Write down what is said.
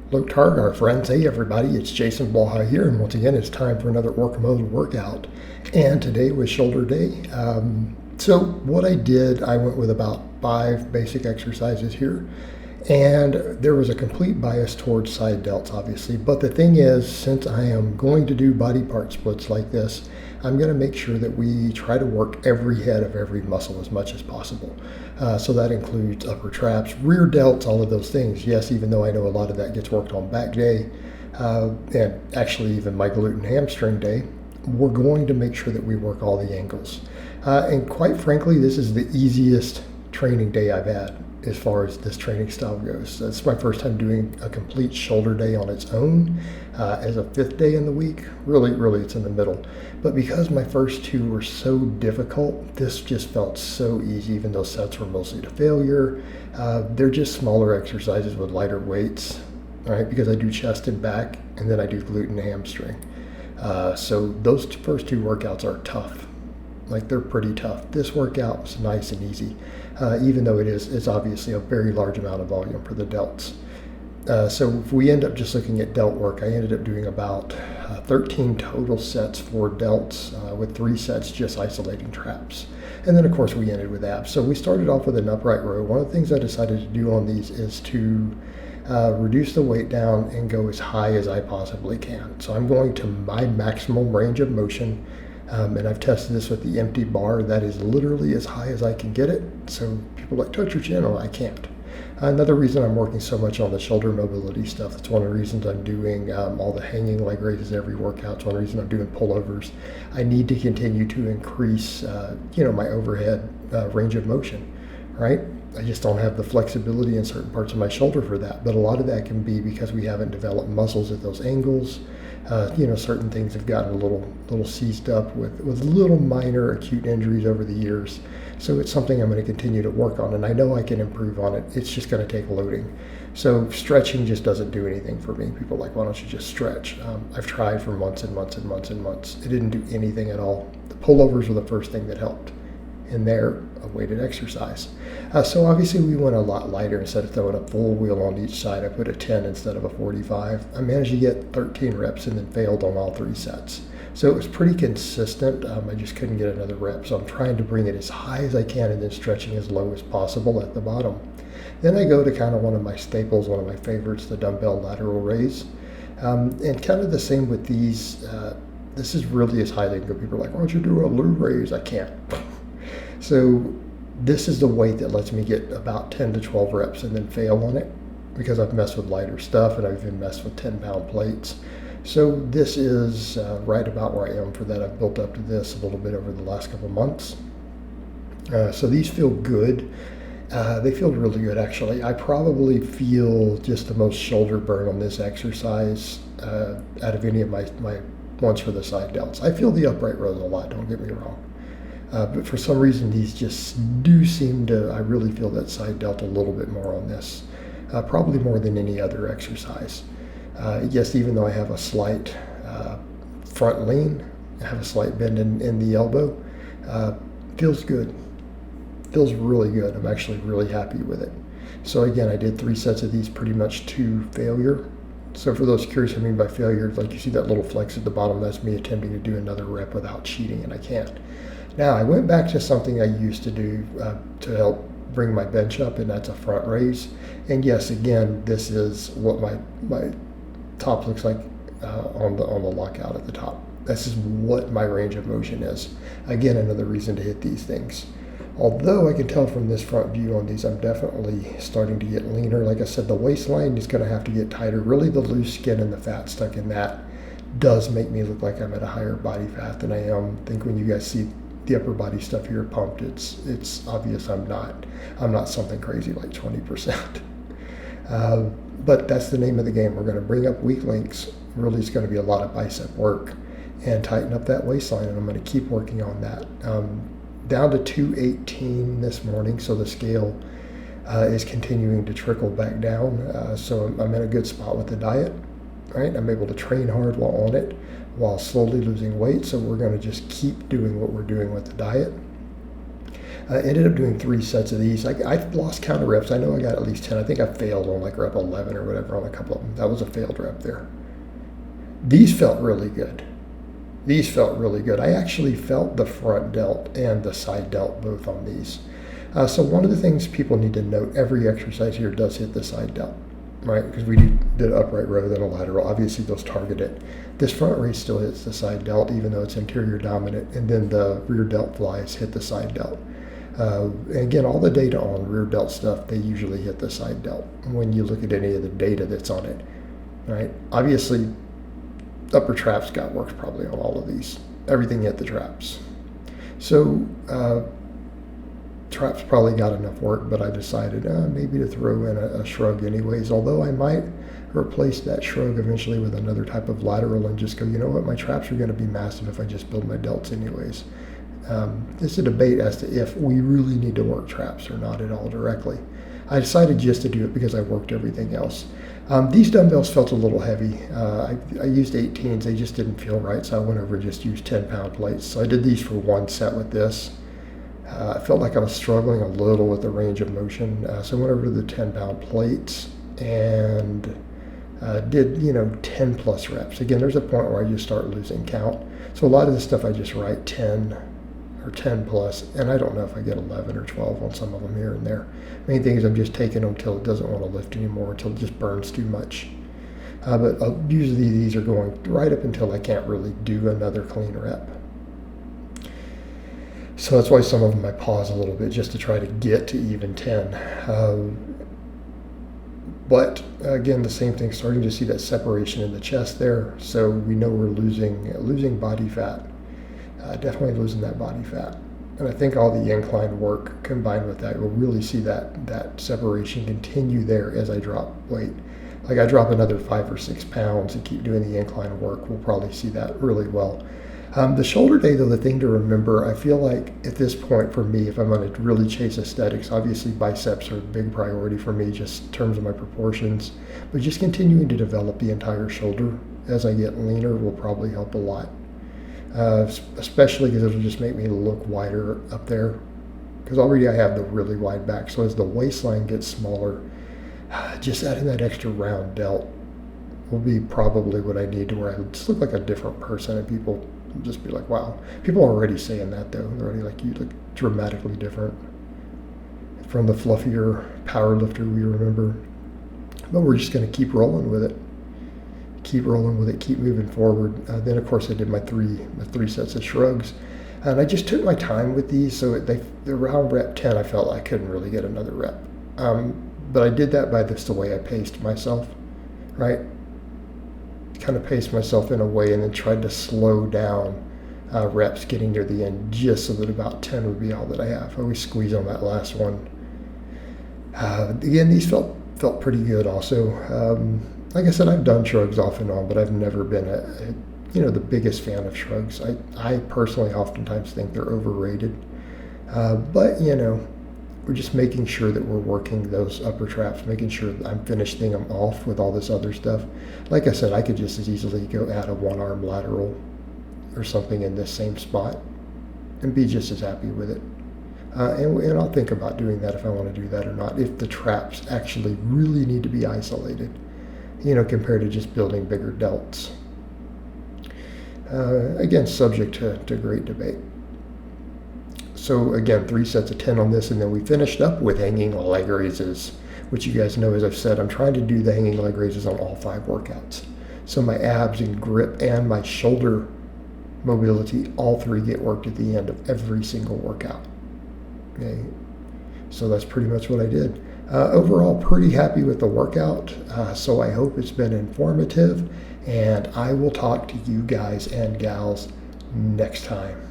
Hello, Targar friends. Hey, everybody. It's Jason Blaha here, and once again, it's time for another Orca-Mode workout. And today was shoulder day. So what I did, I went with about 5 basic exercises here, and there was a complete bias towards side delts, obviously. But the thing is, since I am going to do body part splits like this, I'm going to make sure that we try to work every head of every muscle as much as possible. So that includes upper traps, rear delts, all of those things. Yes, even though I know a lot of that gets worked on back day, and actually even my glute and hamstring day, we're going to make sure that we work all the angles. And quite frankly, this is the easiest training day I've had as far as this training style goes. It's my first time doing a complete shoulder day on its own as a 5th day in the week. Really, it's in the middle. But because my first 2 were so difficult, this just felt so easy, even though sets were mostly to failure. They're just smaller exercises with lighter weights, right? Because I do chest and back, and then I do glute and hamstring. So those first 2 workouts are tough. Like, they're pretty tough. This workout was nice and easy, even though it's obviously a very large amount of volume for the delts. So if we end up just looking at delt work, I ended up doing about 13 total sets for delts, with 3 sets just isolating traps. And then of course we ended with abs. So we started off with an upright row. One of the things I decided to do on these is to reduce the weight down and go as high as I possibly can. So I'm going to my maximum range of motion. And I've tested this with the empty bar. That is literally as high as I can get it. So people like, touch your chin. Oh, I can't. Another reason I'm working so much on the shoulder mobility stuff, that's one of the reasons I'm doing all the hanging leg raises every workout. It's one reason I'm doing pullovers. I need to continue to increase, my overhead range of motion, right? I just don't have the flexibility in certain parts of my shoulder for that. But a lot of that can be because we haven't developed muscles at those angles. Certain things have gotten a little seized up with little minor acute injuries over the years. So it's something I'm going to continue to work on, and I know I can improve on it. It's just going to take loading. So stretching just doesn't do anything for me. People are like, why don't you just stretch? I've tried for months and months and months and months. It didn't do anything at all. The pullovers were the first thing that helped, and they're a weighted exercise. So obviously we went a lot lighter. Instead of throwing a full wheel on each side, I put a 10 instead of a 45. I managed to get 13 reps and then failed on all 3 sets. So it was pretty consistent. I just couldn't get another rep. So I'm trying to bring it as high as I can and then stretching as low as possible at the bottom. Then I go to kind of one of my staples, one of my favorites, the dumbbell lateral raise. And kind of the same with these. This is really as high as I can go. People are like, why don't you do a Lou raise? I can't. So this is the weight that lets me get about 10 to 12 reps and then fail on it, because I've messed with lighter stuff and I've even messed with 10-pound plates. So this is right about where I am for that. I've built up to this a little bit over the last couple months. So these feel good. They feel really good, actually. I probably feel just the most shoulder burn on this exercise out of any of my ones for the side delts. I feel the upright rows a lot, don't get me wrong. But for some reason, these just do seem to, I really feel that side delt a little bit more on this, probably more than any other exercise. Yes, even though I have a slight front lean, I have a slight bend in the elbow, feels good. Feels really good. I'm actually really happy with it. So again, I did 3 sets of these pretty much to failure. So for those curious what I mean by failure, like you see that little flex at the bottom, that's me attempting to do another rep without cheating, and I can't. Now, I went back to something I used to do to help bring my bench up, and that's a front raise. And yes, again, this is what my top looks like on the lockout at the top. This is what my range of motion is. Again, another reason to hit these things. Although I can tell from this front view on these, I'm definitely starting to get leaner. Like I said, the waistline is going to have to get tighter. Really, the loose skin and the fat stuck in that does make me look like I'm at a higher body fat than I am. I think when you guys see the upper body stuff here pumped, it's obvious I'm not something crazy like 20%. But that's the name of the game. We're going to bring up weak links. Really, it's going to be a lot of bicep work and tighten up that waistline, and I'm going to keep working on that. Down to 218 this morning, so the scale is continuing to trickle back down. So I'm in a good spot with the diet, right? I'm able to train hard while on it, while slowly losing weight. So we're going to just keep doing what we're doing with the diet. Ended up doing 3 sets of these. I lost count of reps. I know I got at least 10. I think I failed on like rep 11 or whatever on a couple of them. That was a failed rep there. These felt really good. These felt really good. I actually felt the front delt and the side delt both on these. So one of the things people need to note, every exercise here does hit the side delt, right? Because we did upright row, then a lateral. Obviously, those target it. This front raise still hits the side delt, even though it's interior dominant, and then the rear delt flies hit the side delt. And again, all the data on rear delt stuff, they usually hit the side delt when you look at any of the data that's on it, right? Obviously, upper traps got worked probably on all of these. Everything hit the traps. So traps probably got enough work, but I decided maybe to throw in a shrug anyways, although I might replace that shrug eventually with another type of lateral and just go, you know what, my traps are going to be massive if I just build my delts anyways. It's a debate as to if we really need to work traps or not at all directly. I decided just to do it because I worked everything else. These dumbbells felt a little heavy. I used 18s. They just didn't feel right, so I went over and just used 10-pound plates. So I did these for 1 set with this. I felt like I was struggling a little with the range of motion, so I went over to the 10-pound plates and did 10 plus reps. Again, there's a point where I just start losing count. So a lot of this stuff I just write 10 or 10 plus, and I don't know if I get 11 or 12 on some of them here and there. Main thing is I'm just taking them until it doesn't want to lift anymore, until it just burns too much. But usually these are going right up until I can't really do another clean rep. So that's why some of them I pause a little bit just to try to get to even 10. But again, the same thing, starting to see that separation in the chest there. So we know we're losing body fat. Definitely losing that body fat. And I think all the incline work combined with that, we'll really see that separation continue there as I drop weight. Like I drop another 5 or 6 pounds and keep doing the incline work, we'll probably see that really well. The shoulder day, though, the thing to remember, I feel like at this point for me, if I'm going to really chase aesthetics, obviously biceps are a big priority for me, just in terms of my proportions. But just continuing to develop the entire shoulder as I get leaner will probably help a lot. Especially because it'll just make me look wider up there. Because already I have the really wide back. So as the waistline gets smaller, just adding that extra round delt will be probably what I need to where I just look like a different person and people just be like, wow. People are already saying that though. They're already like, you look dramatically different from the fluffier power lifter we remember. But we're just going to keep rolling with it. Keep rolling with it, keep moving forward. Then of course I did my three sets of shrugs. And I just took my time with these, so around rep 10 I felt like I couldn't really get another rep. But I did that by the way I paced myself, right? Kind of paced myself in a way and then tried to slow down reps getting near the end just so that about 10 would be all that I have. I always squeeze on that last one. Again, these felt pretty good also. Like I said, I've done shrugs off and on, but I've never been the biggest fan of shrugs. I personally oftentimes think they're overrated. But we're just making sure that we're working those upper traps, making sure that I'm finishing them off with all this other stuff. Like I said, I could just as easily go add a 1-arm lateral or something in this same spot and be just as happy with it. And I'll think about doing that if I want to do that or not, if the traps actually really need to be isolated, compared to just building bigger delts. Again, subject to great debate. So again, 3 sets of 10 on this, and then we finished up with hanging leg raises, which you guys know, as I've said, I'm trying to do the hanging leg raises on all 5 workouts. So my abs and grip and my shoulder mobility, all 3 get worked at the end of every single workout. Okay, so that's pretty much what I did. Overall, pretty happy with the workout, so I hope it's been informative, and I will talk to you guys and gals next time.